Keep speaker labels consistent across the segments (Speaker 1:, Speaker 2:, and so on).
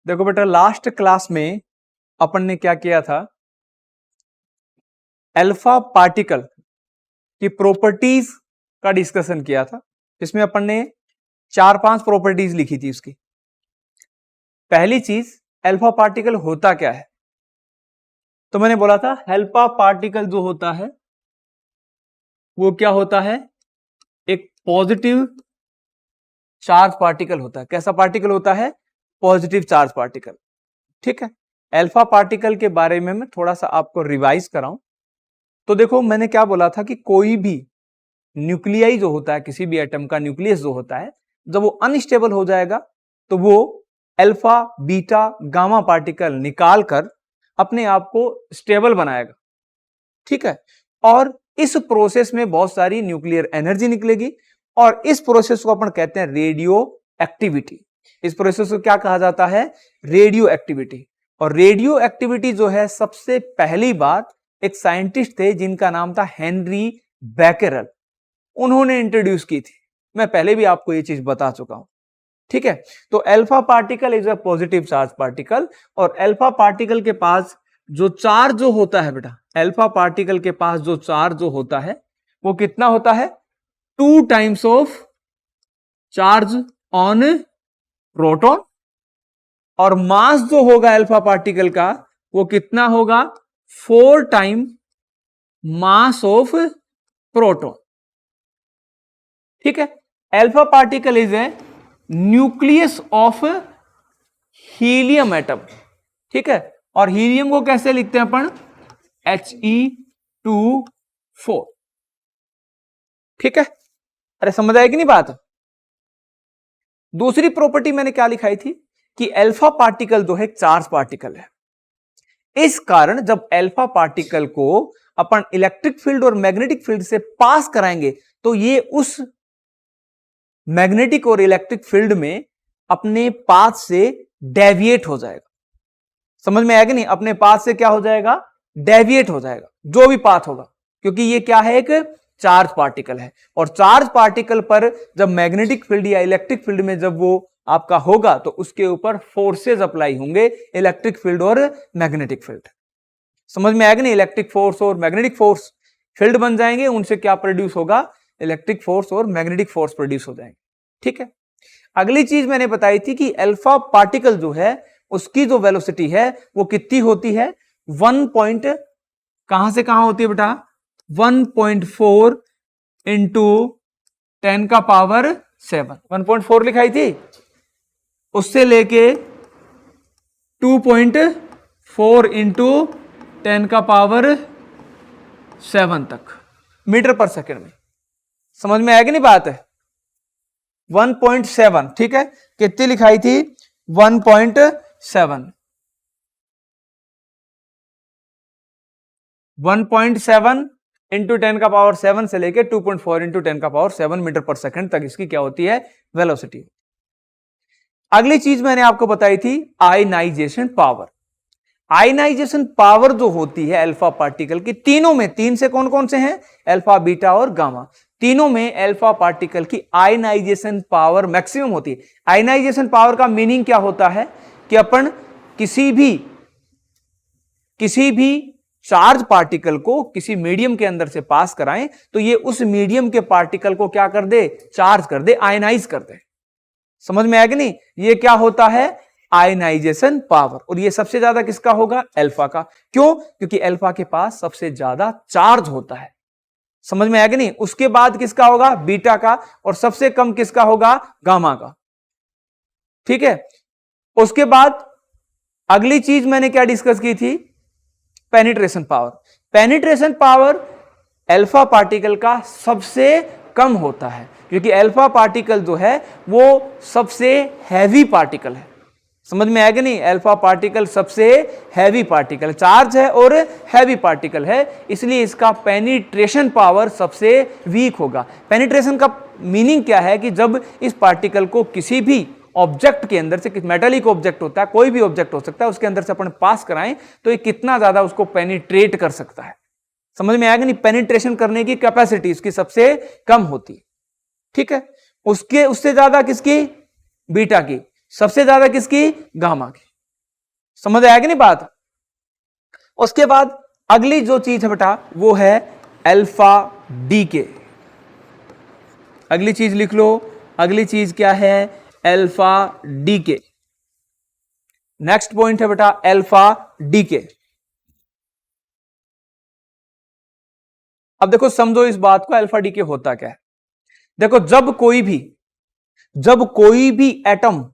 Speaker 1: देखो बेटा, last class में अपन ने क्या किया था, अल्फा पार्टिकल की प्रॉपर्टीज का डिस्कशन किया था, जिसमें अपन ने 4-5 प्रॉपर्टीज लिखी थी उसकी। पहली चीज, अल्फा पार्टिकल होता क्या है, तो मैंने बोला था अल्फा पार्टिकल जो होता है वो क्या होता है, एक पॉजिटिव चार्ज पार्टिकल होता है। कैसा पार्टिकल होता है? Positive charge particle. ठीक है, अल्फा पार्टिकल के बारे में मैं थोड़ा सा आपको रिवाइज कराऊं तो देखो, मैंने क्या बोला था कि कोई भी न्यूक्लियाई जो होता है, किसी भी एटम का न्यूक्लियस जो होता है, जब वो अनस्टेबल हो जाएगा तो वो अल्फा बीटा गामा पार्टिकल निकाल कर अपने आप को स्टेबल बनाएगा। ठीक है, और इस प्रोसेस में बहुत सारी न्यूक्लियर एनर्जी निकलेगी और इस प्रोसेस को अपन कहते हैं रेडियो एक्टिविटी। इस प्रोसेस को क्या कहा जाता है? Radio activity. और रेडियो एक्टिविटी जो है, सबसे पहली बार एक साइंटिस्ट थे जिनका नाम था हेनरी बैकेरल, उन्होंने इंट्रोड्यूस की थी। मैं पहले भी आपको ये चीज बता चुका हूं। ठीक है, तो alpha particle is a positive charge particle, और अल्फा पार्टिकल के पास जो चार्ज जो होता है बेटा, अल्फा पार्टिकल के पास जो चार्ज जो होता है वो कितना होता है? 2 times of charge on proton, और मास जो होगा अल्फा पार्टिकल का वो कितना होगा? 4 टाइम मास ऑफ प्रोटॉन। ठीक है, alpha particle is a nucleus of helium atom. ठीक है, और हीलियम को कैसे लिखते हैं अपन? He2 4। ठीक है, अरे समझ आएगी नहीं बात? दूसरी प्रॉपर्टी मैंने क्या लिखाई थी कि अल्फा पार्टिकल जो है चार्ज पार्टिकल है। इस कारण जब अल्फा पार्टिकल को अपन इलेक्ट्रिक फील्ड और मैग्नेटिक फील्ड से पास कराएंगे तो ये उस मैग्नेटिक और इलेक्ट्रिक फील्ड में अपने पाथ से डेविएट हो जाएगा। समझ में आएगा नहीं? अपने पाथ से क्या हो जाएगा? डेविएट हो जाएगा, जो भी पाथ होगा, क्योंकि ये क्या है? एक चार्ज पार्टिकल है। और चार्ज पार्टिकल पर जब मैग्नेटिक फील्ड या इलेक्ट्रिक फील्ड में जब वो आपका होगा तो उसके ऊपर फोर्सेस अप्लाई होंगे, इलेक्ट्रिक फील्ड और मैग्नेटिक फील्ड। समझ में आएगा नहीं? इलेक्ट्रिक फोर्स और मैग्नेटिक फोर्स फील्ड बन जाएंगे, उनसे क्या प्रोड्यूस होगा? इलेक्ट्रिक फोर्स और मैग्नेटिक फोर्स प्रोड्यूस हो जाएंगे। ठीक है, अगली चीज मैंने बताई थी कि अल्फा पार्टिकल जो है उसकी जो वेलोसिटी है वो कितनी होती है? 1 पॉइंट कहां से कहां होती है बेटा? 1.4 इंटू 10 का पावर 7। 1.4 लिखाई थी, उससे लेके 2.4 इंटू 10 का पावर 7 तक मीटर पर सेकेंड में। समझ में आएगी नहीं बात? है 1.7। ठीक है, कितनी लिखाई थी? 1.7। 1.7 इंटू 10 का पावर 7 से लेके 2.4 इंटू 10 का पावर 7 मीटर पर सेकंड तक इसकी क्या होती है? वेलोसिटी। अगली चीज मैंने आपको बताई थी आयनाइजेशन पावर। आयनाइजेशन पावर जो होती है अल्फा पार्टिकल की, तीनों में, 3 से कौन कौन से हैं? अल्फा बीटा और गामा। तीनों में अल्फा पार्टिकल की आयनाइजेशन पावर मैक्सिमम होती है। आयनाइजेशन पावर का मीनिंग क्या होता है कि अपन किसी भी चार्ज पार्टिकल को किसी मीडियम के अंदर से पास कराएं तो ये उस मीडियम के पार्टिकल को क्या कर दे? चार्ज कर दे, आयनाइज कर दे। समझ में आएगा नहीं? ये क्या होता है? Ionization power. और ये सबसे ज्यादा किसका होगा? अल्फा का। क्यों? क्योंकि अल्फा के पास सबसे ज्यादा चार्ज होता है। समझ में आएगा नहीं? उसके बाद किसका होगा? बीटा का। और सबसे कम किसका होगा? गामा का। ठीक है, उसके बाद अगली चीज मैंने क्या डिस्कस की थी? Penetration power. Penetration power alpha particle का सबसे कम होता है, क्योंकि अल्फा पार्टिकल जो है वो सबसे हैवी पार्टिकल है। समझ में आएगा नहीं? अल्फा पार्टिकल सबसे हैवी पार्टिकल, चार्ज है और हैवी पार्टिकल है, इसलिए इसका पेनिट्रेशन पावर सबसे वीक होगा। पेनिट्रेशन का मीनिंग क्या है कि जब इस पार्टिकल को किसी भी ऑब्जेक्ट के अंदर से, मेटालिक ऑब्जेक्ट होता है, कोई भी ऑब्जेक्ट हो सकता है, उसके अंदर से अपन पास कराएं तो ये कितना ज्यादा उसको पेनिट्रेट कर सकता है। समझ में आएगा नहीं? पेनिट्रेशन करने की कैपेसिटी इसकी सबसे कम होती है। ठीक है, उससे ज्यादा किसकी? बीटा की। सबसे ज्यादा किसकी? गामा की। समझ आया कि नहीं बात। उसके बाद अगली जो चीज है बेटा वो है अल्फा डीके। अगली चीज लिख लो, अगली चीज क्या है, अल्फा डीके। नेक्स्ट पॉइंट है बेटा अल्फा डीके। अब देखो समझो इस बात को, अल्फा डीके होता क्या है। देखो जब कोई भी एटम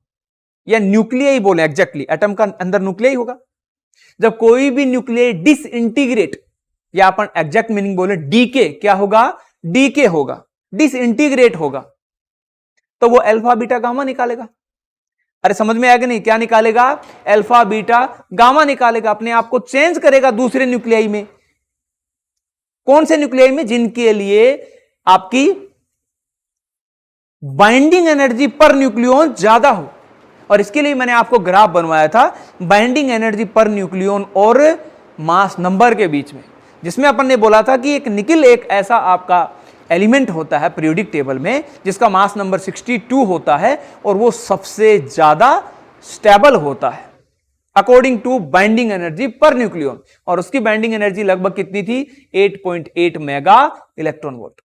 Speaker 1: या न्यूक्लियाई बोले, एग्जैक्टली एटम का अंदर न्यूक्लियाई होगा, जब कोई भी न्यूक्लियाई डिसइंटीग्रेट या अपन एग्जैक्ट मीनिंग बोले डीके, क्या होगा, डीके होगा, डिसइंटीग्रेट होगा, तो वो अल्फा बीटा गामा निकालेगा। अरे समझ में आएगा नहीं, क्या निकालेगा, अल्फा बीटा गामा निकालेगा, अपने आप को चेंज करेगा दूसरे न्यूक्लियाई में। कौन से न्यूक्लियाई में, जिनके लिए आपकी बाइंडिंग एनर्जी पर न्यूक्लियन ज्यादा हो। और इसके लिए मैंने आपको ग्राफ बनवाया था बाइंडिंग एनर्जी पर न्यूक्लियन और मास नंबर के बीच में, जिसमें अपन ने बोला था कि एक निकिल एक ऐसा आपका एलिमेंट होता है पीरियोडिक टेबल में जिसका मास नंबर 62 होता है और वो सबसे ज्यादा स्टेबल होता है अकॉर्डिंग टू बाइंडिंग एनर्जी पर न्यूक्लियन, और उसकी बाइंडिंग एनर्जी लगभग कितनी थी, 8.8 मेगा इलेक्ट्रॉन वोल्ट।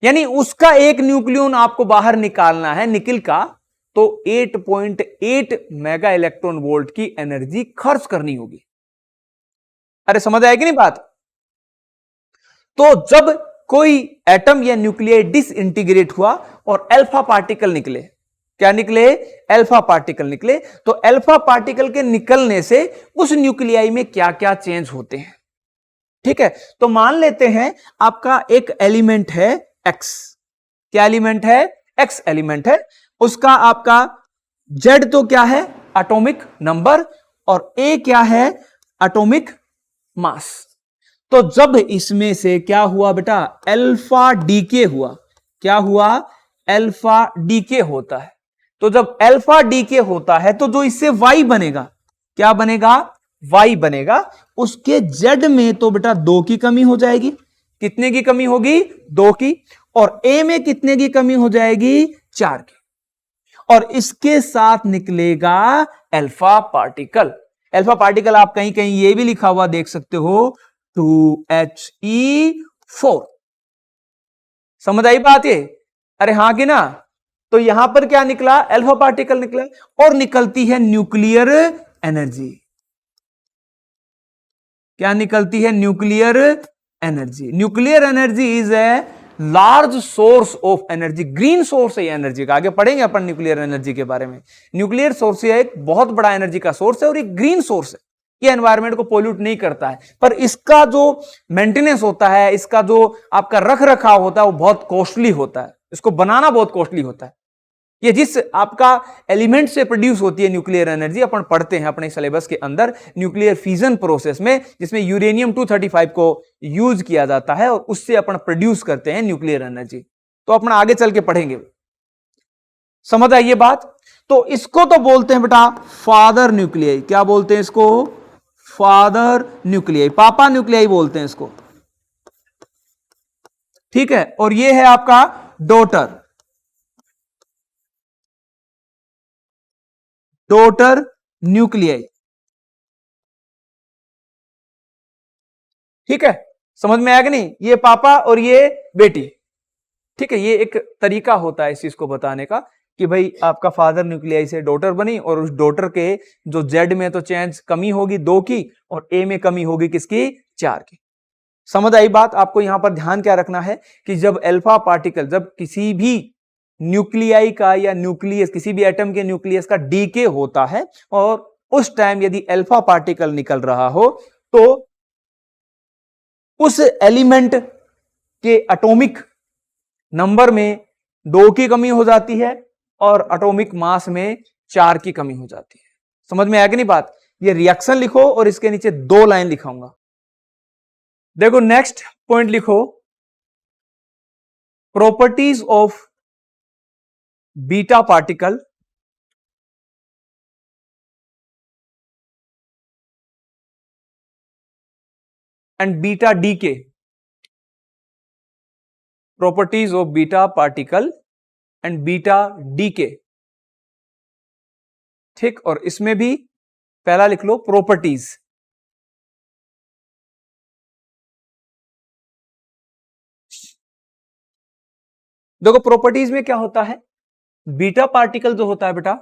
Speaker 1: यानी उसका एक न्यूक्लियन आपको बाहर निकालना है निकिल का, तो 8.8 मेगा इलेक्ट्रॉन वोल्ट की एनर्जी खर्च करनी होगी। अरे समझ आएगी नहीं बात। तो जब कोई एटम या न्यूक्लियाई डिसइंटीग्रेट हुआ और अल्फा पार्टिकल निकले, क्या निकले, अल्फा पार्टिकल निकले, तो अल्फा पार्टिकल के निकलने से उस न्यूक्लियाई में क्या क्या चेंज होते हैं। ठीक है, तो मान लेते हैं आपका एक एलिमेंट है एक्स, क्या एलिमेंट है, एक्स एलिमेंट है, उसका आपका जेड तो क्या है, एटॉमिक नंबर, और ए क्या है, एटॉमिक मास। तो जब इसमें से क्या हुआ बेटा, अल्फा डीके हुआ, क्या हुआ, अल्फा डीके होता है। तो जब अल्फा डीके होता है तो जो इससे वाई बनेगा, क्या बनेगा, वाई बनेगा, उसके जेड में तो बेटा 2 की कमी हो जाएगी, कितने की कमी होगी, 2 की, और ए में कितने की कमी हो जाएगी, 4 की, और इसके साथ निकलेगा अल्फा पार्टिकल। अल्फा पार्टिकल आप कहीं कहीं ये भी लिखा हुआ देख सकते हो, 2He4। समझ आई बात ये, अरे हां कि ना। तो यहां पर क्या निकला, अल्फा पार्टिकल निकला, और निकलती है न्यूक्लियर एनर्जी, क्या निकलती है, nuclear energy. Nuclear energy is a large source of energy, green source है एनर्जी का, आगे पढ़ेंगे अपन न्यूक्लियर एनर्जी के बारे में। न्यूक्लियर सोर्स एक बहुत बड़ा एनर्जी का सोर्स है और एक ग्रीन सोर्स है, ये एनवायरनमेंट को पोल्यूट नहीं करता है, पर इसका जो मेंटेनेंस होता है, इसका जो आपका रख रखाव होता है वो बहुत कॉस्टली होता है, इसको बनाना बहुत कॉस्टली होता है। ये जिस आपका एलिमेंट से प्रोड्यूस होती है न्यूक्लियर एनर्जी, अपन पढ़ते हैं अपने सिलेबस के अंदर न्यूक्लियर फ्यूजन प्रोसेस में, जिसमें यूरेनियम 235 को यूज किया जाता है और उससे अपन प्रोड्यूस करते हैं न्यूक्लियर एनर्जी। तो अपन आगे चल के पढ़ेंगे, समझ आई ये बात। तो इसको तो बोलते हैं बेटा फादर न्यूक्लियाई, क्या बोलते हैं इसको, फादर न्यूक्लियाई, पापा न्यूक्लियाई बोलते हैं इसको, ठीक है। और ये है आपका डॉटर, डॉटर न्यूक्लियाई, ठीक है, समझ में आएगा नहीं, ये पापा और ये बेटी, ठीक है। ये एक तरीका होता है इस चीज को बताने का कि भाई आपका फादर न्यूक्लियाई से डॉटर बनी और उस डॉटर के जो जेड में तो चेंज कमी होगी 2 की और ए में कमी होगी किसकी, 4 की। समझ आई बात। आपको यहां पर ध्यान क्या रखना है कि जब अल्फा पार्टिकल, जब किसी भी न्यूक्लियाई का या न्यूक्लियस, किसी भी एटम के न्यूक्लियस का डीके होता है और उस टाइम यदि अल्फा पार्टिकल निकल रहा हो तो उस एलिमेंट के एटॉमिक नंबर में 2 की कमी हो जाती है और एटॉमिक मास में 4 की कमी हो जाती है। समझ में आया कि नहीं बात। ये रिएक्शन लिखो और इसके नीचे 2 लाइन लिखाऊंगा। देखो नेक्स्ट पॉइंट लिखो, properties of beta particle and beta decay, properties of beta particle and beta decay, ठीक। और इसमें भी पहला लिख लो प्रॉपर्टीज। देखो प्रॉपर्टीज में क्या होता है, बीटा पार्टिकल जो होता है बेटा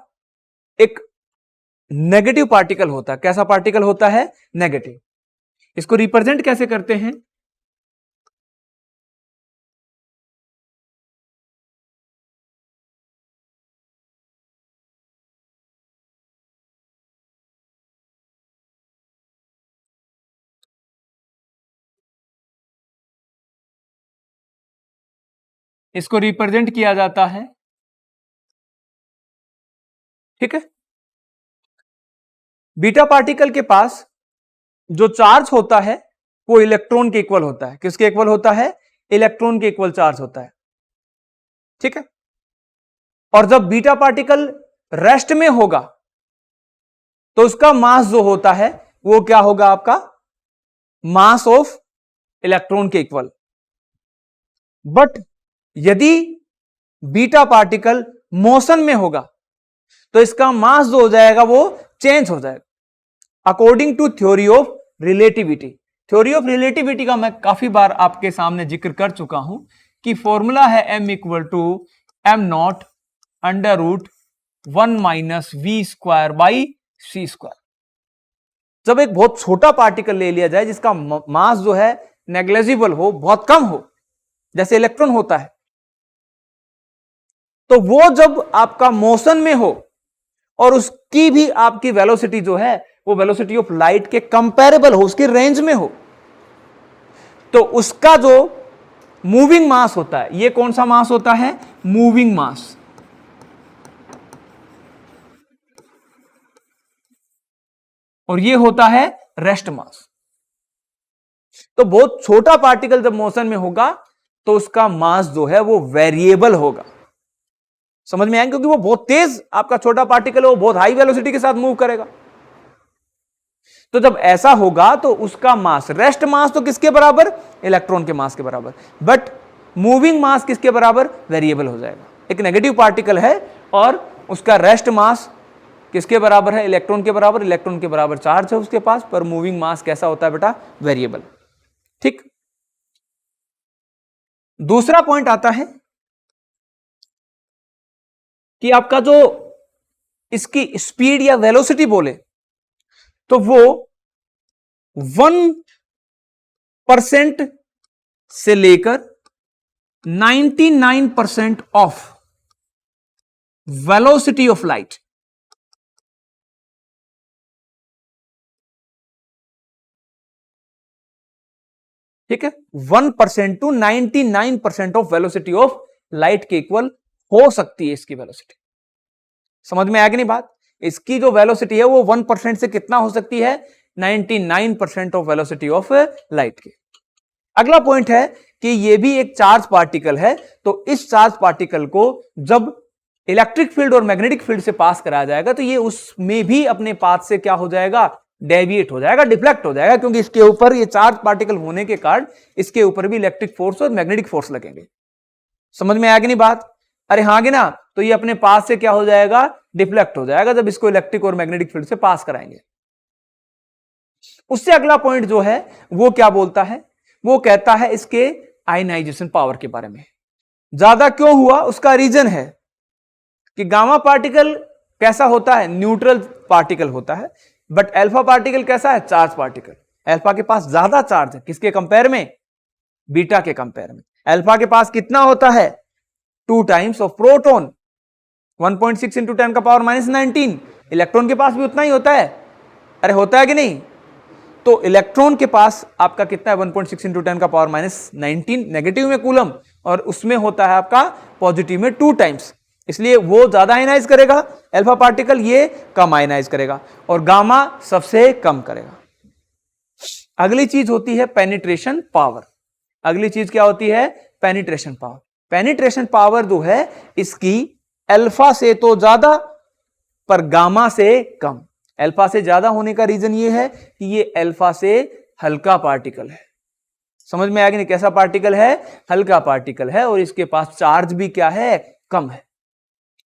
Speaker 1: एक नेगेटिव पार्टिकल होता है। कैसा पार्टिकल होता है? नेगेटिव। इसको रिप्रेजेंट कैसे करते हैं? इसको रिप्रेजेंट किया जाता है, ठीक है, बीटा पार्टिकल के पास जो चार्ज होता है वो इलेक्ट्रॉन के इक्वल होता है। किसके इक्वल होता है? इलेक्ट्रॉन के इक्वल चार्ज होता है, ठीक है। और जब बीटा पार्टिकल रेस्ट में होगा तो उसका मास जो होता है वो क्या होगा? आपका मास ऑफ इलेक्ट्रॉन के इक्वल। बट यदि बीटा पार्टिकल मोशन में होगा तो इसका मास जो हो जाएगा वो चेंज हो जाएगा according to theory of relativity. Theory of relativity का मैं काफी बार आपके सामने जिक्र कर चुका हूं कि फॉर्मूला है m equal to m not under root 1 minus v square by c square. जब एक बहुत छोटा पार्टिकल ले लिया जाए जिसका मास जो है नेग्लेजिबल हो, बहुत कम हो, जैसे इलेक्ट्रॉन होता है, तो वो जब आपका मोशन में हो और उसकी भी आपकी वेलोसिटी जो है वो वेलोसिटी ऑफ लाइट के कंपैरेबल हो, उसकी रेंज में हो, तो उसका जो मूविंग मास होता है, ये कौन सा मास होता है? मूविंग मास। और ये होता है रेस्ट मास। तो बहुत छोटा पार्टिकल जब मोशन में होगा तो उसका मास जो है वो वेरिएबल होगा। समझ में आएंगे? क्योंकि वो बहुत तेज आपका छोटा पार्टिकल है, वो बहुत हाई वेलोसिटी के साथ मूव करेगा। तो जब ऐसा होगा तो उसका मास, रेस्ट मास तो किसके बराबर? इलेक्ट्रॉन के मास के बराबर। बट मूविंग मास किसके बराबर? वेरिएबल हो जाएगा। एक नेगेटिव पार्टिकल है और उसका रेस्ट मास किसके बराबर है? इलेक्ट्रॉन के बराबर। इलेक्ट्रॉन के बराबर चार्ज है उसके पास, पर मूविंग मास कैसा होता है बेटा? वेरिएबल, ठीक। दूसरा पॉइंट आता है कि आपका जो इसकी स्पीड या वेलोसिटी बोले तो वो 1% से लेकर 99% ऑफ वेलोसिटी ऑफ लाइट, ठीक है, 1% to 99% of velocity of light के इक्वल हो सकती है इसकी वेलोसिटी। समझ में आएगी नहीं बात? इसकी जो वेलोसिटी है वो 1% से कितना हो सकती है? 99% ऑफ वेलोसिटी ऑफ लाइट के। अगला पॉइंट है कि ये भी एक चार्ज पार्टिकल है, तो इस चार्ज पार्टिकल को जब इलेक्ट्रिक फील्ड और मैग्नेटिक फील्ड से पास कराया जाएगा तो ये उसमें भी अपने पाथ से क्या हो जाएगा? डेविएट हो जाएगा, डिफ्लेक्ट हो जाएगा, क्योंकि इसके ऊपर ये चार्ज पार्टिकल होने के कारण इसके ऊपर भी इलेक्ट्रिक फोर्स और मैग्नेटिक फोर्स लगेंगे। समझ में आएगी नहीं बात? अरे हाँ ना, तो ये अपने पास से क्या हो जाएगा? डिफ्लेक्ट हो जाएगा जब इसको इलेक्ट्रिक और मैग्नेटिक फील्ड से पास कराएंगे। उससे अगला पॉइंट जो है वो क्या बोलता है? वो कहता है इसके आयनाइजेशन पावर के बारे में। ज्यादा क्यों हुआ उसका रीजन है कि गामा पार्टिकल कैसा होता है? न्यूट्रल पार्टिकल होता है। बट अल्फा पार्टिकल कैसा है? Charge particle. अल्फा के पास ज्यादा चार्ज है, किसके कंपेयर में? बीटा के कंपेयर में। अल्फा के पास कितना होता है? 2 टाइम्स ऑफ प्रोटॉन, 1.6 इंटू 10 का पावर -19। इलेक्ट्रॉन के पास भी उतना ही होता है। अरे होता है कि नहीं? तो इलेक्ट्रॉन के पास आपका कितना है? 1.6 इंटू 10 का पावर -19 नेगेटिव में कूलम, और उसमें होता है आपका पॉजिटिव में 2 टाइम्स। इसलिए वो ज्यादा आयनाइज करेगा अल्फा पार्टिकल, ये कम आयनाइज करेगा, और गामा सबसे कम करेगा। अगली चीज होती है पेनिट्रेशन पावर। अगली चीज क्या होती है? Penetration power. पेनिट्रेशन पावर जो है इसकी अल्फा से तो ज्यादा पर गामा से कम। अल्फा से ज्यादा होने का रीजन ये है कि ये अल्फा से हल्का पार्टिकल है। समझ में आ गया नहीं? कैसा पार्टिकल है? हल्का पार्टिकल है, और इसके पास चार्ज भी क्या है? कम है।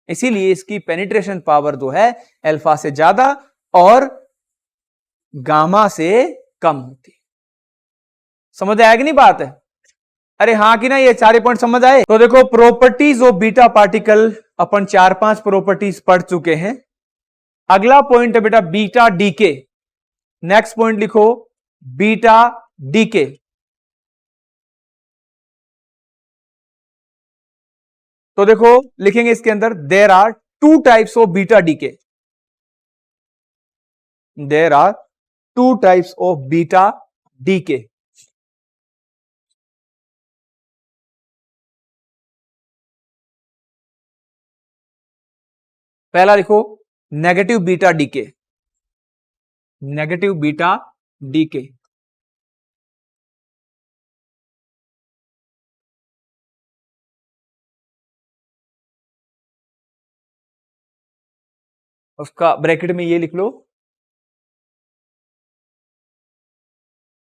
Speaker 1: इसीलिए इसकी पेनिट्रेशन पावर जो है अल्फा से ज्यादा और गामा से कम होती है। समझ आया कि नहीं बात है? अरे हाँ कि ना, ये सारे पॉइंट समझ आए? तो देखो प्रॉपर्टीज ऑफ बीटा पार्टिकल अपन 4-5 प्रॉपर्टीज पढ़ चुके हैं। अगला पॉइंट है बेटा बीटा डीके। नेक्स्ट पॉइंट लिखो बीटा डीके। तो देखो लिखेंगे इसके अंदर there are 2 types of beta decay. There are 2 types of beta decay. पहला लिखो negative beta decay. Negative beta decay. उसका ब्रैकेट में ये लिख लो।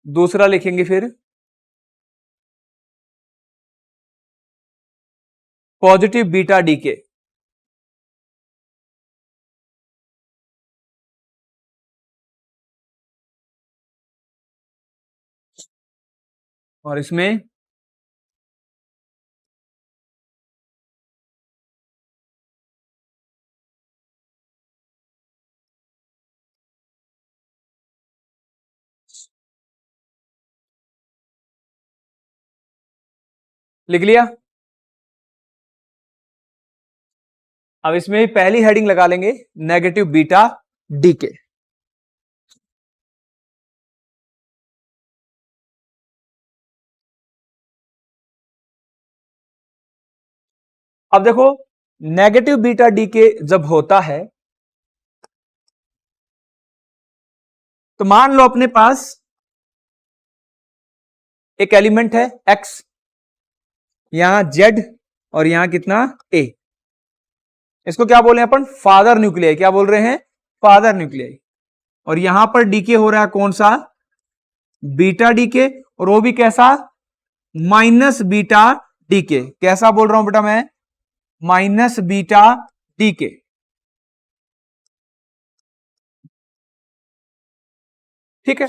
Speaker 1: दूसरा लिखेंगे फिर पॉजिटिव बीटा डीके। और इसमें लिख लिया। अब इसमें पहली हेडिंग लगा लेंगे नेगेटिव बीटा डीके। अब देखो नेगेटिव बीटा डीके जब होता है तो मान लो अपने पास एक एलिमेंट है x, यहां z और यहां कितना a। इसको क्या बोल रहे हैं अपन? Father nuclei. क्या बोल रहे हैं? Father nuclei. और यहां पर डीके हो रहा है कौन सा? Beta decay. और वो भी कैसा? Minus beta decay. कैसा बोल रहा हूं बेटा मैं? Minus beta decay. ठीक है।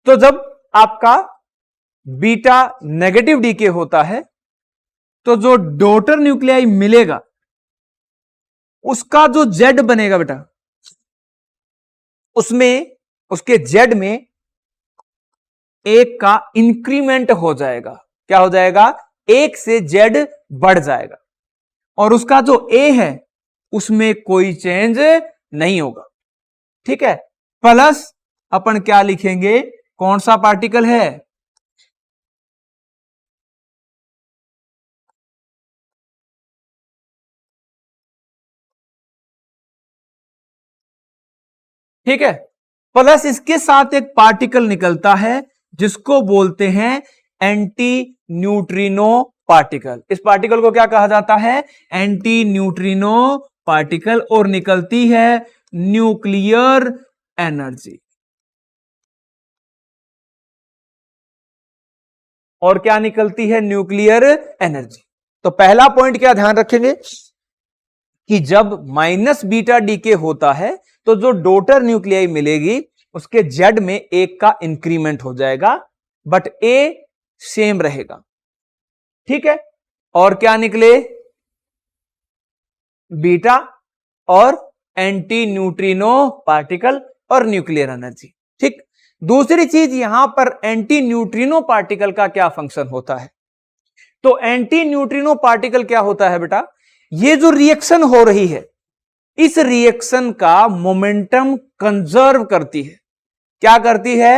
Speaker 1: तो जब आपका बीटा नेगेटिव डीके होता है तो जो डॉटर न्यूक्लियाई मिलेगा उसका जो जेड बनेगा बेटा, उसमें उसके जेड में एक का इंक्रीमेंट हो जाएगा। क्या हो जाएगा? एक से जेड बढ़ जाएगा। और उसका जो ए है उसमें कोई चेंज नहीं होगा। ठीक है। प्लस अपन क्या लिखेंगे? कौन सा पार्टिकल है? ठीक है। प्लस इसके साथ एक पार्टिकल निकलता है जिसको बोलते हैं एंटी न्यूट्रिनो पार्टिकल। इस पार्टिकल को क्या कहा जाता है? Anti neutrino particle. और निकलती है न्यूक्लियर एनर्जी। और क्या निकलती है? Nuclear energy. तो पहला पॉइंट क्या ध्यान रखेंगे कि जब माइनस बीटा डीके होता है तो जो डॉटर न्यूक्लियाई मिलेगी उसके जेड में एक का इंक्रीमेंट हो जाएगा, बट ए सेम रहेगा। ठीक है। और क्या निकले? बीटा और एंटी न्यूट्रिनो पार्टिकल और न्यूक्लियर एनर्जी। ठीक। दूसरी चीज यहां पर एंटी न्यूट्रिनो पार्टिकल का क्या फंक्शन होता है? तो एंटी न्यूट्रिनो पार्टिकल क्या होता है बेटा? ये जो रिएक्शन हो रही है इस रिएक्शन का मोमेंटम कंजर्व करती है। क्या करती है?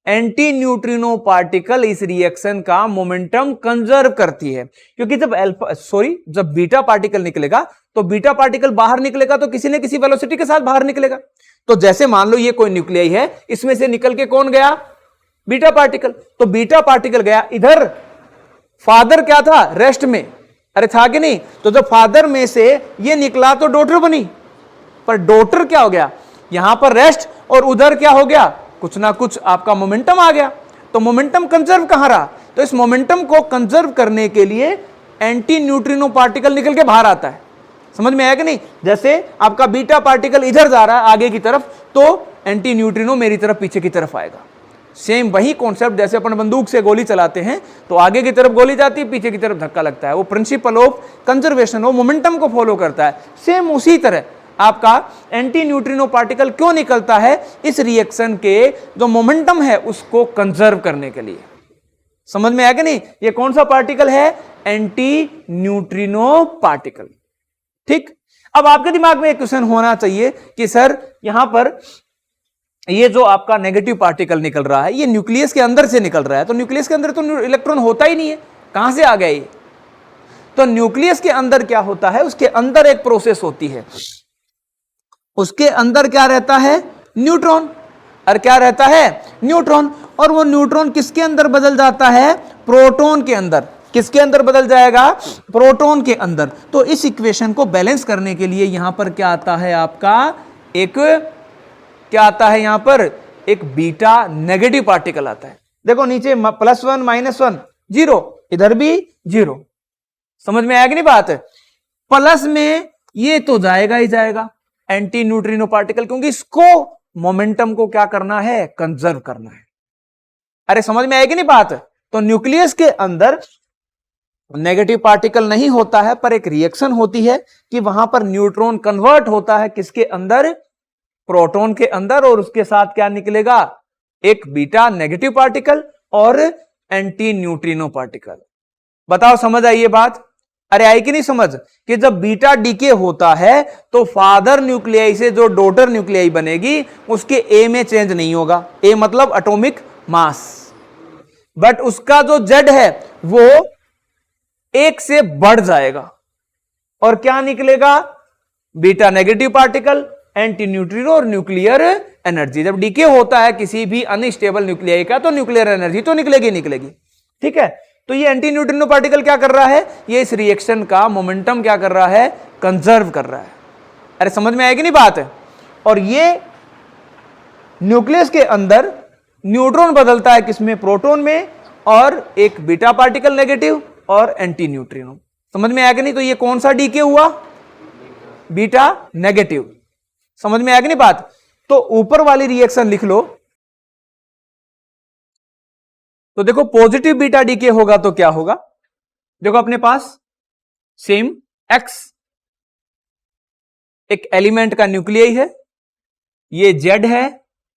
Speaker 1: एंटी न्यूट्रिनो पार्टिकल इस रिएक्शन का मोमेंटम कंजर्व करती है। क्योंकि जब बीटा पार्टिकल निकलेगा तो बीटा पार्टिकल बाहर निकलेगा तो किसी न किसी वेलोसिटी के साथ बाहर निकलेगा। तो जैसे मान लो ये कोई न्यूक्लियाई है, इसमें से निकल के कौन गया? Beta particle. तो बीटा पार्टिकल गया इधर, फादर क्या था? रेस्ट में। अरे था कि नहीं? तो जब फादर में से ये निकला तो डॉटर बनी, पर डॉटर क्या हो गया? यहां पर रेस्ट और उधर क्या हो गया? कुछ ना कुछ आपका मोमेंटम आ गया। तो मोमेंटम कंजर्व कहां रहा? तो इस मोमेंटम को कंजर्व करने के लिए एंटी न्यूट्रिनो पार्टिकल निकल के बाहर आता है। समझ में आया कि नहीं? जैसे आपका बीटा पार्टिकल इधर जा रहा है आगे की तरफ, तो एंटी न्यूट्रिनो मेरी तरफ पीछे की तरफ आएगा। सेम वही कॉन्सेप्ट जैसे अपन बंदूक से गोली चलाते हैं तो आगे की तरफ गोली जाती है, पीछे की तरफ धक्का लगता है। वो प्रिंसिपल ऑफ कंजर्वेशन, वो मोमेंटम को फॉलो करता है। सेम उसी तरह आपका एंटी न्यूट्रिनो पार्टिकल क्यों निकलता है? इस रिएक्शन के जो मोमेंटम है उसको कंजर्व करने के लिए। समझ में आया कि नहीं? ये कौन सा पार्टिकल है? Anti neutrino particle. ठीक, अब आपके दिमाग में एक क्वेश्चन होना चाहिए कि सर यहां पर ये जो आपका नेगेटिव पार्टिकल निकल रहा है ये न्यूक्लियस के अंदर से निकल रहा है, तो न्यूक्लियस के अंदर तो इलेक्ट्रॉन होता ही नहीं है, कहां से आ गया ये? तो न्यूक्लियस के अंदर क्या होता है? उसके अंदर एक प्रोसेस होती है, उसके अंदर क्या रहता है? न्यूट्रॉन। और क्या रहता है? न्यूट्रॉन। और वो न्यूट्रॉन किसके अंदर बदल जाता है? प्रोटॉन के अंदर। किसके अंदर बदल जाएगा? प्रोटॉन के अंदर। तो इस इक्वेशन को बैलेंस करने के लिए यहां पर क्या आता है? आपका एक क्या आता है? यहां पर एक बीटा नेगेटिव पार्टिकल आता है। देखो नीचे +1 -1 0, इधर भी 0। समझ में आया कि नहीं बात? प्लस में ये तो जाएगा ही जाएगा एंटी न्यूट्रिनो पार्टिकल, क्योंकि इसको मोमेंटम को क्या करना है? कंजर्व करना है। अरे समझ में आएगी नहीं बात? तो न्यूक्लियस के अंदर नेगेटिव पार्टिकल नहीं होता है, पर एक रिएक्शन होती है कि वहां पर न्यूट्रॉन कन्वर्ट होता है किसके अंदर? प्रोटॉन के अंदर। और उसके साथ क्या निकलेगा? एक बीटा नेगेटिव पार्टिकल और एंटी न्यूट्रिनो पार्टिकल। बताओ समझ आई ये बात? अरे आई कि नहीं समझ? कि जब बीटा डीके होता है तो फादर न्यूक्लियाई से जो डॉटर न्यूक्लियाई बनेगी उसके ए में चेंज नहीं होगा। ए मतलब एटॉमिक मास, बट उसका जो जेड है वो एक से बढ़ जाएगा और क्या निकलेगा? Beta negative particle, anti neutrino और न्यूक्लियर एनर्जी। जब डीके होता है किसी भी अनस्टेबल न्यूक्लियाई का तो न्यूक्लियर एनर्जी तो निकलेगी निकलेगी। ठीक है, तो ये एंटी न्यूट्रिनो पार्टिकल क्या कर रहा है? ये इस रिएक्शन का मोमेंटम क्या कर रहा है? कंजर्व कर रहा है। अरे समझ में आएगी नहीं बात? और ये न्यूक्लियस के अंदर न्यूट्रॉन बदलता है किसमें? प्रोटॉन में। और एक बीटा पार्टिकल नेगेटिव और एंटी न्यूट्रिनो। समझ में आएगा नहीं? तो ये कौन सा डीके हुआ? Beta negative. समझ में आएगी नहीं बात? तो ऊपर वाली रिएक्शन लिख लो। तो देखो पॉजिटिव बीटा डीके होगा तो क्या होगा? देखो अपने पास सेम एक्स एक एलिमेंट का न्यूक्लियाई है, ये जेड है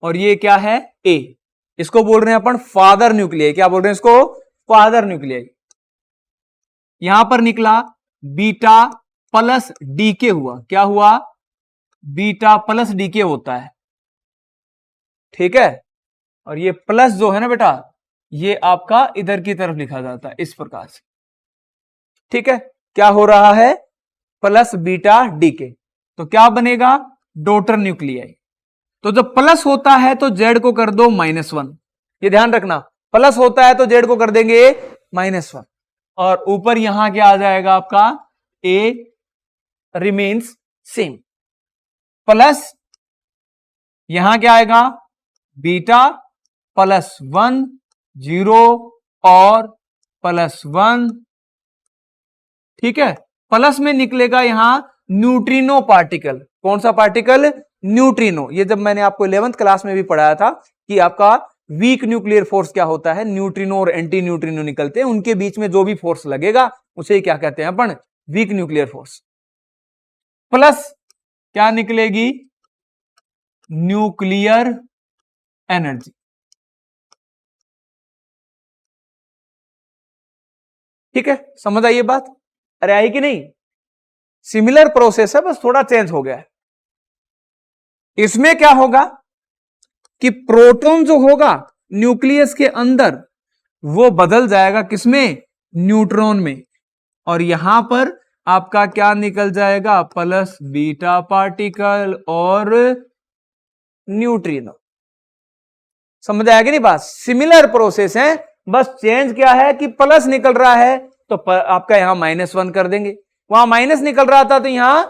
Speaker 1: और ये क्या है? ए। इसको बोल रहे हैं अपन फादर न्यूक्लियाई। क्या बोल रहे हैं इसको? Father nuclei. यहां पर निकला बीटा प्लस डीके हुआ। क्या हुआ? बीटा प्लस डीके होता है। ठीक है, और ये प्लस जो है ना बेटा, ये आपका इधर की तरफ लिखा जाता है इस प्रकार से। ठीक है, क्या हो रहा है? Plus beta decay. तो क्या बनेगा? Daughter nuclei. तो जब प्लस होता है तो जेड को कर दो -1। ये ध्यान रखना, प्लस होता है तो जेड को कर देंगे -1। और ऊपर यहां क्या आ जाएगा आपका? ए रिमेन्स सेम। प्लस यहां क्या आएगा? बीटा +1 0 और +1। ठीक है, प्लस में निकलेगा यहां न्यूट्रिनो पार्टिकल। कौन सा पार्टिकल? न्यूट्रिनो। ये जब मैंने आपको 11th क्लास में भी पढ़ाया था कि आपका वीक न्यूक्लियर फोर्स क्या होता है? न्यूट्रिनो और एंटी न्यूट्रिनो निकलते हैं, उनके बीच में जो भी फोर्स लगेगा उसे क्या कहते हैं अपन? Weak nuclear force. प्लस क्या निकलेगी? Nuclear energy. ठीक है, समझ आई ये बात? अरे आई कि नहीं? सिमिलर प्रोसेस है, बस थोड़ा चेंज हो गया है। इसमें क्या होगा कि प्रोटॉन जो होगा न्यूक्लियस के अंदर वो बदल जाएगा किसमें? न्यूट्रॉन में। और यहां पर आपका क्या निकल जाएगा? प्लस बीटा पार्टिकल और न्यूट्रिनो। समझ आएगी नहीं बात? सिमिलर प्रोसेस है, बस चेंज क्या है कि प्लस निकल रहा है तो आपका यहां -1 कर देंगे। वहां माइनस निकल रहा था तो यहां,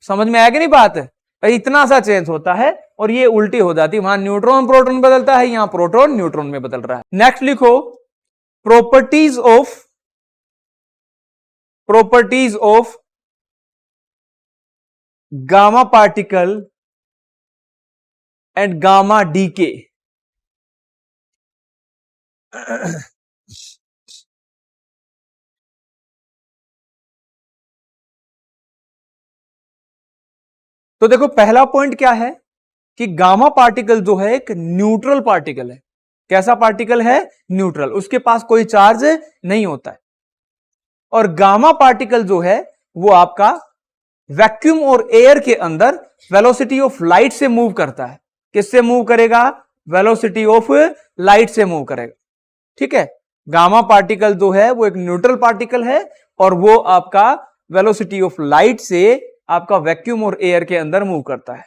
Speaker 1: समझ में आएगी नहीं बात? इतना सा चेंज होता है और ये उल्टी हो जाती है। वहां न्यूट्रॉन प्रोटॉन बदलता है, यहां प्रोटॉन न्यूट्रॉन में बदल रहा है। नेक्स्ट लिखो properties of gamma particle and gamma decay. तो देखो पहला पॉइंट क्या है कि गामा पार्टिकल जो है एक न्यूट्रल पार्टिकल है। कैसा पार्टिकल है? न्यूट्रल, उसके पास कोई चार्ज नहीं होता है। और गामा पार्टिकल जो है वो आपका वैक्यूम और एयर के अंदर वेलोसिटी ऑफ लाइट से मूव करता है। किससे मूव करेगा? वेलोसिटी ऑफ लाइट से मूव करेगा। ठीक है, गामा पार्टिकल जो है वो एक न्यूट्रल पार्टिकल है और वो आपका वेलोसिटी ऑफ लाइट से आपका वैक्यूम और एयर के अंदर मूव करता है।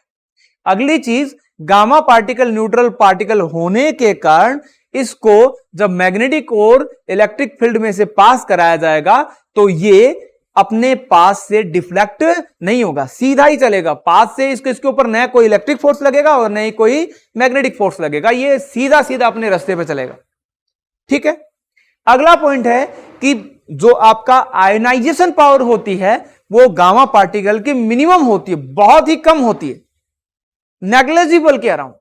Speaker 1: अगली चीज, गामा पार्टिकल न्यूट्रल पार्टिकल होने के कारण इसको जब मैग्नेटिक और इलेक्ट्रिक फील्ड में से पास कराया जाएगा तो ये अपने पास से डिफ्लेक्ट नहीं होगा, सीधा ही चलेगा। पास से इसके ऊपर न कोई इलेक्ट्रिक फोर्स लगेगा और न ही कोई मैग्नेटिक फोर्स लगेगा, ये सीधा सीधा अपने रास्ते पे चलेगा। ठीक है, अगला पॉइंट है कि जो आपका आयोनाइजेशन पावर होती है वो गामा पार्टिकल की मिनिमम होती है, बहुत ही कम होती है, नेग्लिजिबल के अराउंड।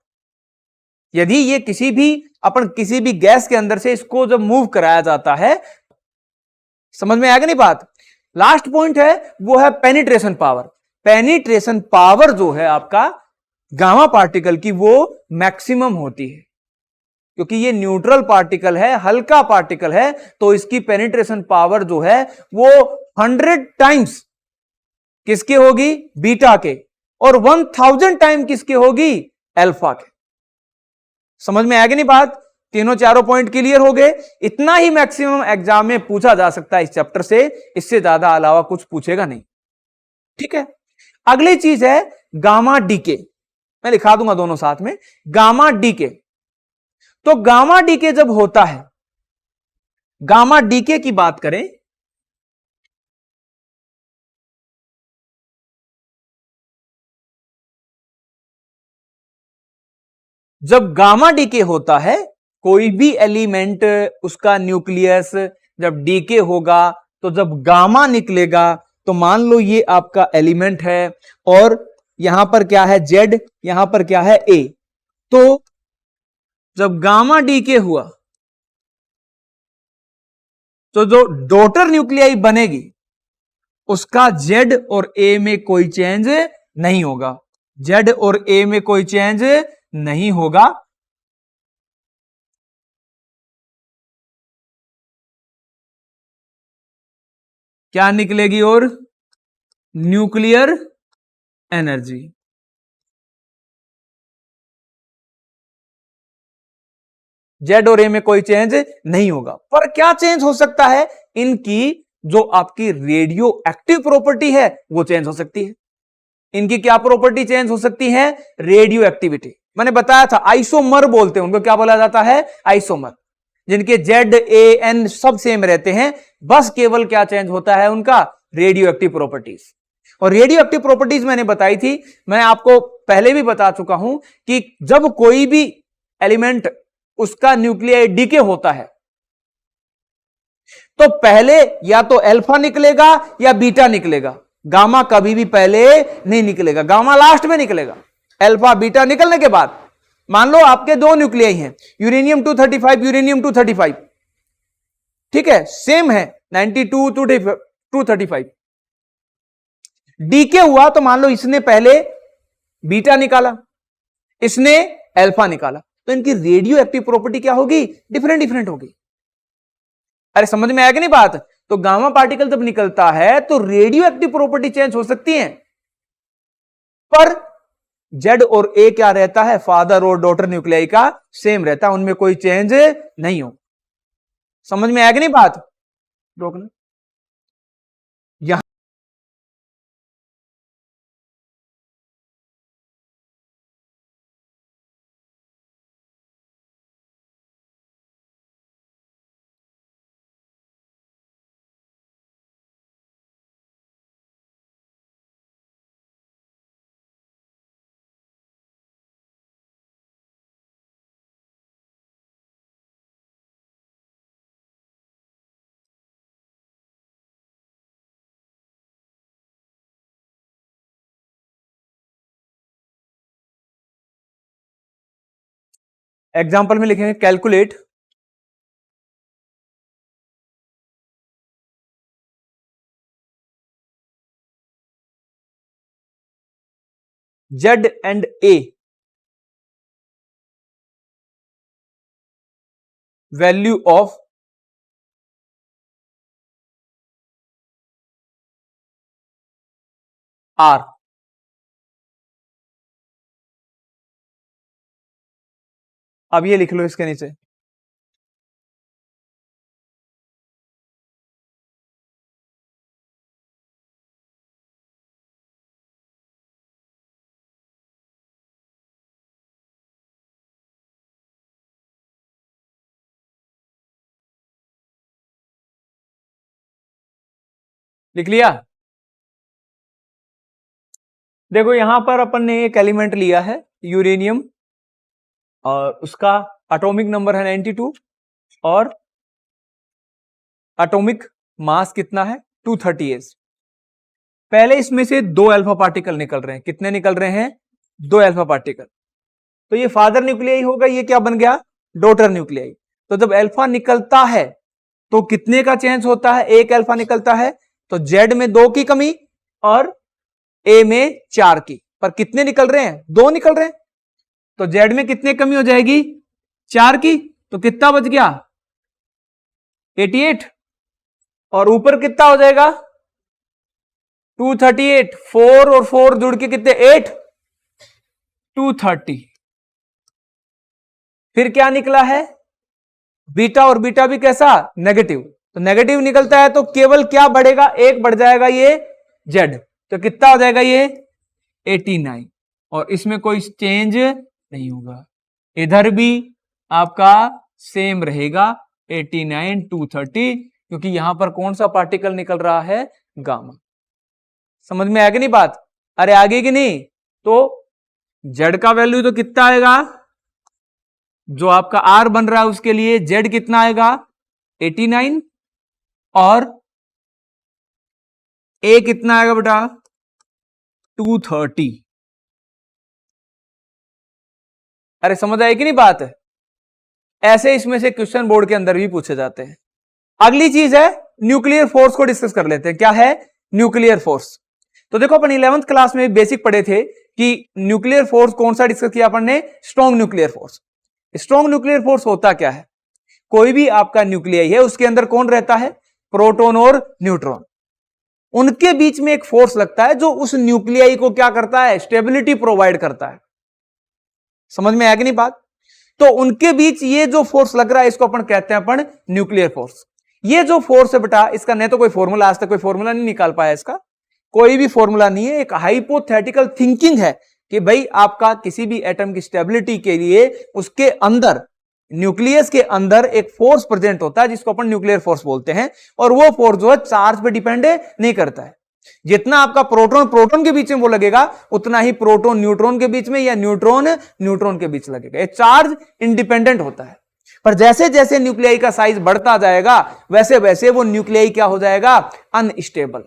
Speaker 1: यदि ये किसी भी गैस के अंदर से इसको जब मूव कराया जाता है, समझ में आएगा नहीं बात। लास्ट पॉइंट है वो है पेनिट्रेशन पावर। पेनिट्रेशन पावर जो है आपका गामा पार्टिकल की वो मैक्सिमम होती है, क्योंकि ये न्यूट्रल पार्टिकल है, हल्का पार्टिकल है, तो इसकी पेनिट्रेशन पावर जो है वो 100 टाइम्स किसके होगी? बीटा के, और 1000 टाइम किसके होगी? अल्फा के। समझ में आएगी नहीं बात? तीनों चारों पॉइंट क्लियर हो गए। इतना ही मैक्सिमम एग्जाम में पूछा जा सकता है इस चैप्टर से, इससे ज्यादा अलावा कुछ पूछेगा नहीं। ठीक है, अगली चीज है गामा डीके। मैं लिखा दूंगा दोनों साथ में, गामा डीके। तो गामा डीके जब होता है, गामा डीके की बात करें, जब गामा डीके होता है, कोई भी एलिमेंट उसका न्यूक्लियस जब डीके होगा तो जब गामा निकलेगा, तो मान लो ये आपका एलिमेंट है और यहां पर क्या है? जेड, यहां पर क्या है? ए। तो जब गामा डीके हुआ तो जो डॉटर न्यूक्लियाई बनेगी उसका जेड और ए में कोई चेंज नहीं होगा। जेड और ए में कोई चेंज नहीं होगा। क्या निकलेगी? और न्यूक्लियर एनर्जी। जेड और ए में कोई चेंज नहीं होगा। पर क्या चेंज हो सकता है? इनकी जो आपकी रेडियो एक्टिव प्रॉपर्टी है वो चेंज हो सकती है। इनकी क्या प्रॉपर्टी चेंज हो सकती है? Radio activity. मैंने बताया था आइसोमर बोलते हैं उनको, क्या बोला जाता है? आइसोमर। जिनके जेड ए एन सब सेम रहते हैं, बस केवल क्या चेंज होता है? उनका रेडियो एक्टिव प्रॉपर्टीज। और रेडियो एक्टिव प्रॉपर्टीज मैंने बताई थी, मैं आपको पहले भी बता चुका हूं कि जब कोई भी एलिमेंट उसका न्यूक्लियाई डीके होता है तो पहले या तो अल्फा निकलेगा या बीटा निकलेगा। गामा कभी भी पहले नहीं निकलेगा, गामा लास्ट में निकलेगा। अल्फा बीटा निकलने के बाद मान लो आपके दो न्यूक्लियाई हैं, यूरेनियम 235, यूरेनियम 235, ठीक है, सेम है 92 235। डीके हुआ तो मान लो इसने पहले बीटा निकाला, इसने अल्फा निकाला, तो इनकी रेडियो एक्टिव प्रॉपर्टी क्या होगी? डिफरेंट डिफरेंट होगी। अरे समझ में आएगा नहीं बात? तो गामा पार्टिकल जब निकलता है तो रेडियो एक्टिव प्रॉपर्टी चेंज हो सकती है, पर जेड और ए क्या रहता है? फादर और डॉटर न्यूक्लियाई का सेम रहता है, उनमें कोई चेंज नहीं हो। समझ में आएगा नहीं बात? रोकना यहां एग्जाम्पल में लिखेंगे calculate Z and A value of R। अब ये लिख लो इसके नीचे, लिख लिया। देखो यहां पर अपन ने एक एलिमेंट लिया है यूरेनियम, और उसका एटॉमिक नंबर है 92 और एटॉमिक मास कितना है 238। पहले इसमें से 2 अल्फा पार्टिकल निकल रहे हैं। कितने निकल रहे हैं? 2 अल्फा पार्टिकल। तो ये फादर न्यूक्लियाई होगा, ये क्या बन गया? Daughter nuclei. तो जब अल्फा निकलता है तो कितने का चेंज होता है? 1 अल्फा निकलता है, तो जेड में 2 की कमी और ए में 4 की। पर कितने निकल रहे हैं? 2 निकल रहे हैं। तो जेड में कितने कमी हो जाएगी? 4 की। तो कितना बच गया? 88। और ऊपर कितना हो जाएगा? 238। 4 और 4 जुड़ के कितने? 8। 230। फिर क्या निकला है? बीटा, और बीटा भी कैसा? नेगेटिव। तो नेगेटिव निकलता है तो केवल क्या बढ़ेगा? 1 बढ़ जाएगा ये जेड। तो कितना हो जाएगा ये? 89। और इसमें कोई चेंज नहीं होगा। इधर भी आपका सेम रहेगा 89 230, क्योंकि यहां पर कौन सा पार्टिकल निकल रहा है? गामा। समझ में आएगी नहीं बात? अरे आगे की नहीं? तो जेड का वैल्यू तो कितना आएगा? जो आपका आर बन रहा है उसके लिए जेड कितना आएगा? 89। और ए कितना आएगा बेटा? 230। अरे समझ आए कि नहीं बात? ऐसे इसमें से क्वेश्चन बोर्ड के अंदर भी पूछे जाते हैं। अगली चीज है न्यूक्लियर फोर्स को डिस्कस कर लेते हैं। क्या है? Nuclear force. तो देखो अपन 11th क्लास में बेसिक पढ़े थे कि न्यूक्लियर फोर्स कौन सा डिस्कस किया अपन ने? Strong nuclear force. Strong nuclear force होता क्या है? कोई भी आपका न्यूक्लियाई है, उसके अंदर कौन रहता है? प्रोटॉन और न्यूट्रॉन। उनके बीच में एक फोर्स लगता है जो उस न्यूक्लियाई को क्या करता है? स्टेबिलिटी प्रोवाइड करता है। समझ में आया कि नहीं बात? तो उनके बीच ये जो फोर्स लग रहा है इसको अपन कहते हैं अपन न्यूक्लियर फोर्स। ये जो फोर्स है बेटा, इसका नहीं तो कोई फॉर्मूला, आज तक कोई फॉर्मूला नहीं निकाल पाया इसका, कोई भी फॉर्मूला नहीं है। एक हाइपोथेटिकल थिंकिंग है कि भाई आपका किसी भी एटम की स्टेबिलिटी के लिए उसके अंदर, न्यूक्लियस के अंदर एक फोर्स प्रेजेंट होता है जिसको अपन न्यूक्लियर फोर्स बोलते हैं। और वो फोर्स जो है चार्ज पे डिपेंड नहीं करता है। जितना आपका प्रोटॉन प्रोटॉन के बीच में वो लगेगा, उतना ही प्रोटॉन न्यूट्रॉन के बीच में या न्यूट्रॉन न्यूट्रॉन के बीच लगेगा। ये चार्ज इंडिपेंडेंट होता है। पर जैसे जैसे न्यूक्लियाई का साइज बढ़ता जाएगा वैसे वैसे वो न्यूक्लियाई क्या हो जाएगा? अनस्टेबल।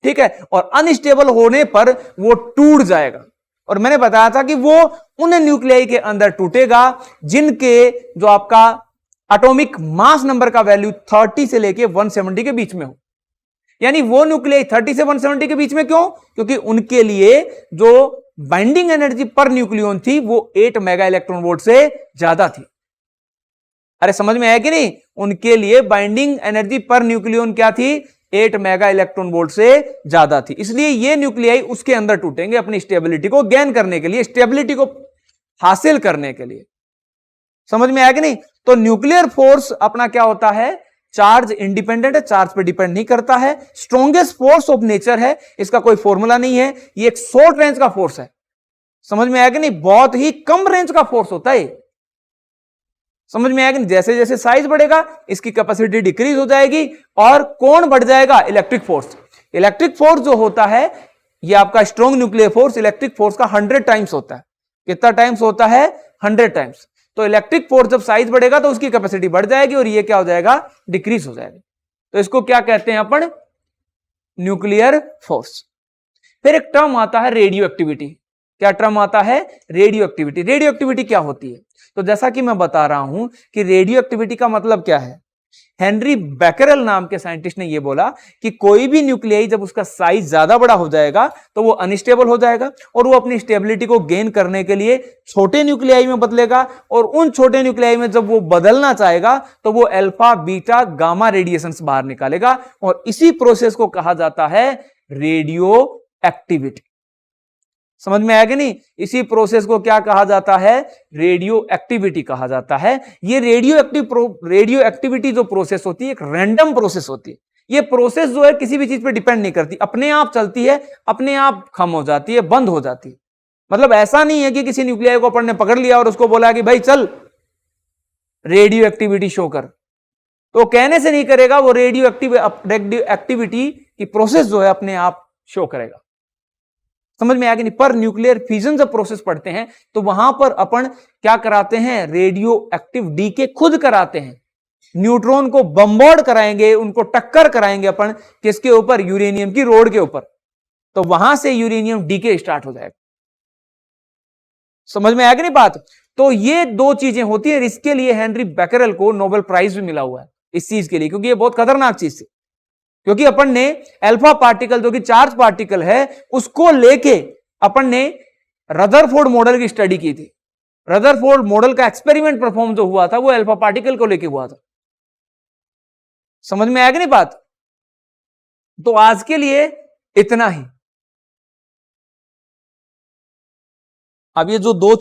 Speaker 1: ठीक है? और अनस्टेबल होने पर वो टूट जाएगा। और मैंने बताया था कि वो उन न्यूक्लियाई के अंदर टूटेगा जिनके जो आपका एटॉमिक मास नंबर का वैल्यू 30 से लेके 170 के बीच में हो। यानी वो न्यूक्लियाई 30 से 170 के बीच में क्यों? क्योंकि उनके लिए जो बाइंडिंग एनर्जी पर न्यूक्लियन थी वो 8 मेगा इलेक्ट्रॉन वोल्ट से ज्यादा थी। अरे समझ में आया कि नहीं? उनके लिए बाइंडिंग एनर्जी पर न्यूक्लियन क्या थी? 8 मेगा इलेक्ट्रॉन वोल्ट से ज्यादा थी। इसलिए ये न्यूक्लियाई उसके अंदर टूटेंगे अपनी स्टेबिलिटी को गेन करने के लिए, स्टेबिलिटी को हासिल करने के लिए। समझ में आया कि नहीं? तो न्यूक्लियर फोर्स अपना क्या होता है? चार्ज इंडिपेंडेंट है, चार्ज पे डिपेंड नहीं करता है। स्ट्रॉन्गेस्ट फोर्स ऑफ नेचर है, इसका कोई फॉर्मूला नहीं है। ये एक शॉर्ट रेंज का फोर्स है। समझ में आया कि नहीं? बहुत ही कम रेंज का फोर्स होता है। समझ में आया कि नहीं? जैसे जैसे साइज बढ़ेगा इसकी कैपेसिटी डिक्रीज हो जाएगी। और कौन बढ़ जाएगा? Electric force. इलेक्ट्रिक फोर्स जो होता है ये आपका strong nuclear force electric force का 100 टाइम्स होता है। कितना टाइम्स होता है? 100 टाइम्स। तो इलेक्ट्रिक फोर्स जब साइज बढ़ेगा तो उसकी कैपेसिटी बढ़ जाएगी और ये क्या हो जाएगा? डिक्रीज हो जाएगा। तो इसको क्या कहते हैं अपन? Nuclear force. फिर एक टर्म आता है रेडियो एक्टिविटी। क्या टर्म आता है? Radio activity. रेडियो एक्टिविटी क्या होती है? तो जैसा कि मैं बता रहा हूं कि रेडियो एक्टिविटी का मतलब क्या है, हेनरी बैकरेल नाम के साइंटिस्ट ने यह बोला कि कोई भी न्यूक्लियाई जब उसका साइज ज्यादा बड़ा हो जाएगा तो वो अनस्टेबल हो जाएगा और वो अपनी स्टेबिलिटी को गेन करने के लिए छोटे न्यूक्लियाई में बदलेगा, और उन छोटे न्यूक्लियाई में जब वो बदलना चाहेगा तो वो अल्फा बीटा गामा रेडिएशंस बाहर निकालेगा, और इसी प्रोसेस को कहा जाता है रेडियो एक्टिविटी। समझ में आएगा नहीं? इसी प्रोसेस को क्या कहा जाता है, रेडियो एक्टिविटी कहा जाता है। ये रेडियो एक्टिविटी जो प्रोसेस होती है एक रैंडम प्रोसेस होती है। ये प्रोसेस जो है किसी भी चीज पे डिपेंड नहीं करती, अपने आप चलती है, अपने आप खत्म हो जाती है, बंद हो जाती है। मतलब ऐसा नहीं है कि किसी न्यूक्लियाई को अपन ने पकड़ लिया और उसको बोला कि भाई चल रेडियो एक्टिविटी शो कर, तो कहने से नहीं करेगा, वो रेडियो एक्टिविटी की प्रोसेस जो है अपने आप शो करेगा। समझ में आया कि नहीं? पर न्यूक्लियर फिजन जब प्रोसेस पढ़ते हैं तो वहां पर अपन क्या कराते हैं, रेडियो एक्टिव डीके खुद कराते हैं। न्यूट्रॉन को बम्बॉर्ड कराएंगे, उनको टक्कर कराएंगे अपन किसके ऊपर, यूरेनियम की रोड के ऊपर, तो वहां से यूरेनियम डीके स्टार्ट हो जाएगा। समझ में आया कि नहीं बात? तो ये दो चीजें होती है। इसके लिए हेनरी बैकरेल को नोबेल प्राइज भी मिला हुआ है इस चीज के लिए, क्योंकि ये बहुत खतरनाक चीज थी। क्योंकि अपन ने अल्फा पार्टिकल जो कि चार्ज पार्टिकल है उसको लेके अपन ने रदरफोर्ड मॉडल की स्टडी की थी। रदरफोर्ड मॉडल का एक्सपेरिमेंट परफॉर्म जो हुआ था वो अल्फा पार्टिकल को लेके हुआ था। समझ में आया कि नहीं बात? तो आज के लिए इतना ही। अब ये जो दो